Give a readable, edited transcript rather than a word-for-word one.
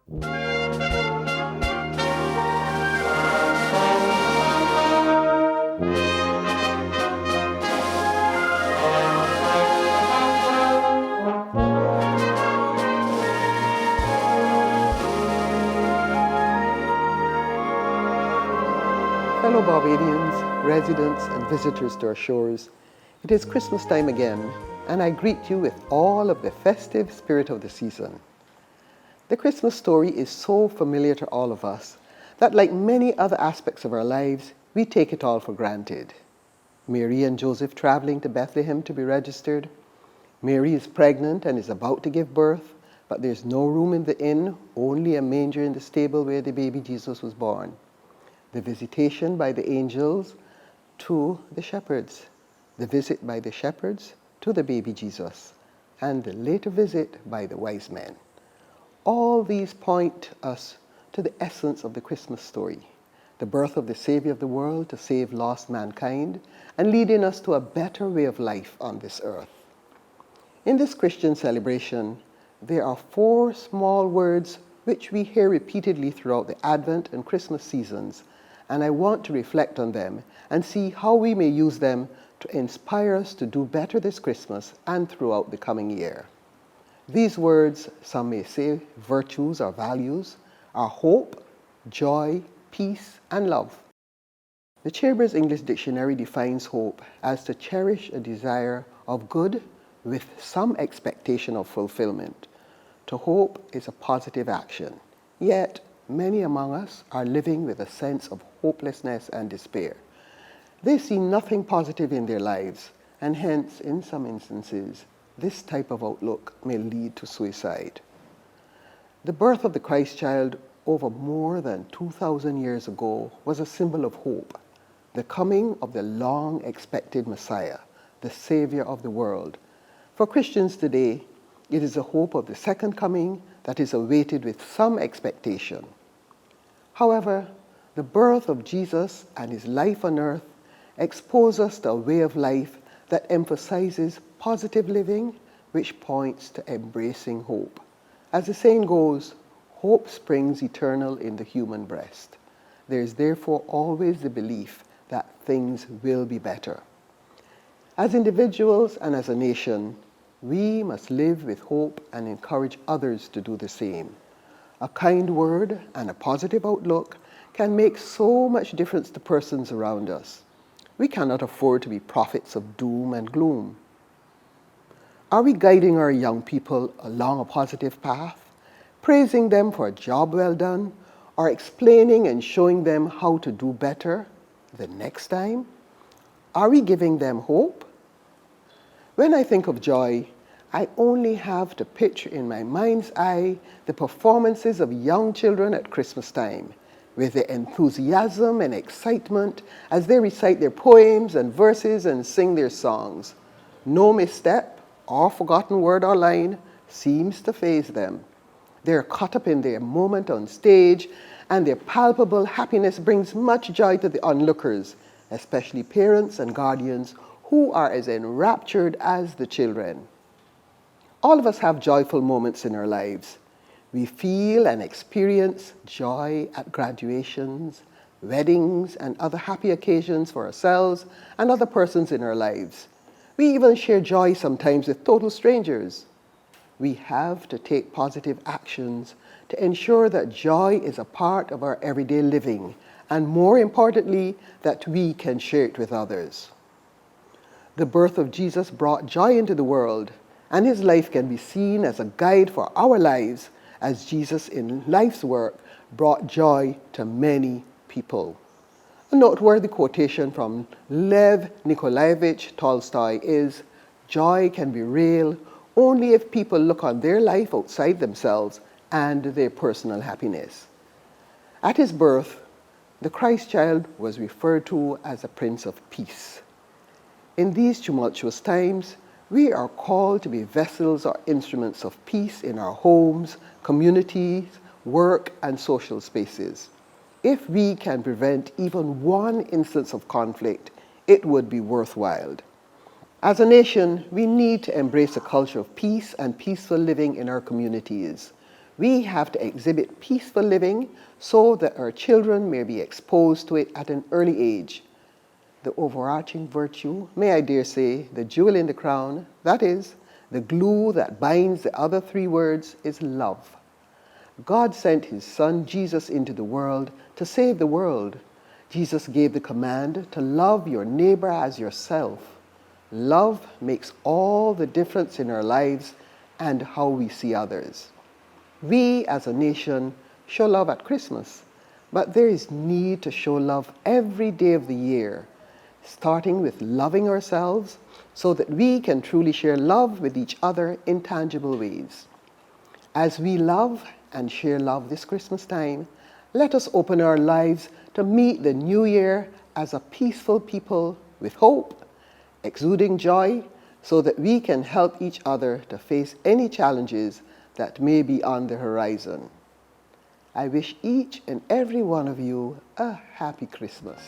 Fellow Barbadians, residents and visitors to our shores, it is Christmas time again, and I greet you with all of the festive spirit of the season. The Christmas story is so familiar to all of us that, like many other aspects of our lives, we take it all for granted. Mary and Joseph traveling to Bethlehem to be registered. Mary is pregnant and is about to give birth, but there's no room in the inn, only a manger in the stable where the baby Jesus was born. The visitation by the angels to the shepherds, the visit by the shepherds to the baby Jesus, and the later visit by the wise men. All these point us to the essence of the Christmas story, the birth of the Savior of the world to save lost mankind and leading us to a better way of life on this earth. In this Christian celebration, there are 4 small words which we hear repeatedly throughout the Advent and Christmas seasons, and I want to reflect on them and see how we may use them to inspire us to do better this Christmas and throughout the coming year. These words, some may say virtues or values, are hope, joy, peace, and love. The Chambers English Dictionary defines hope as to cherish a desire of good with some expectation of fulfillment. To hope is a positive action, yet many among us are living with a sense of hopelessness and despair. They see nothing positive in their lives, and hence, in some instances, this type of outlook may lead to suicide. The birth of the Christ child over more than 2,000 years ago was a symbol of hope, the coming of the long-expected Messiah, the Savior of the world. For Christians today, it is a hope of the second coming that is awaited with some expectation. However, the birth of Jesus and his life on earth expose us to a way of life that emphasizes positive living, which points to embracing hope. As the saying goes, hope springs eternal in the human breast. There is therefore always the belief that things will be better. As individuals and as a nation, we must live with hope and encourage others to do the same. A kind word and a positive outlook can make so much difference to persons around us. We cannot afford to be prophets of doom and gloom. Are we guiding our young people along a positive path, praising them for a job well done, or explaining and showing them how to do better the next time? Are we giving them hope? When I think of joy, I only have to picture in my mind's eye the performances of young children at Christmas time, with their enthusiasm and excitement as they recite their poems and verses and sing their songs. No misstep or forgotten word or line seems to faze them. They're caught up in their moment on stage, and their palpable happiness brings much joy to the onlookers, especially parents and guardians who are as enraptured as the children. All of us have joyful moments in our lives. We feel and experience joy at graduations, weddings, and other happy occasions for ourselves and other persons in our lives. We even share joy sometimes with total strangers. We have to take positive actions to ensure that joy is a part of our everyday living, and more importantly, that we can share it with others. The birth of Jesus brought joy into the world, and his life can be seen as a guide for our lives, as Jesus in life's work brought joy to many people. A noteworthy quotation from Lev Nikolaevich Tolstoy is, "Joy can be real only if people look on their life outside themselves and their personal happiness." At his birth, the Christ child was referred to as a Prince of Peace. In these tumultuous times, we are called to be vessels or instruments of peace in our homes, communities, work, and social spaces. If we can prevent even one instance of conflict, it would be worthwhile. As a nation, we need to embrace a culture of peace and peaceful living in our communities. We have to exhibit peaceful living so that our children may be exposed to it at an early age. The overarching virtue, may I dare say, the jewel in the crown, that is, the glue that binds the other three words, is love. God sent his Son Jesus into the world to save the world. Jesus gave the command to love your neighbor as yourself. Love makes all the difference in our lives and how we see others. We as a nation show love at Christmas, but there is need to show love every day of the year, starting with loving ourselves so that we can truly share love with each other in tangible ways. As we love and share love this Christmas time, let us open our lives to meet the new year as a peaceful people with hope, exuding joy, so that we can help each other to face any challenges that may be on the horizon. I wish each and every one of you a happy Christmas.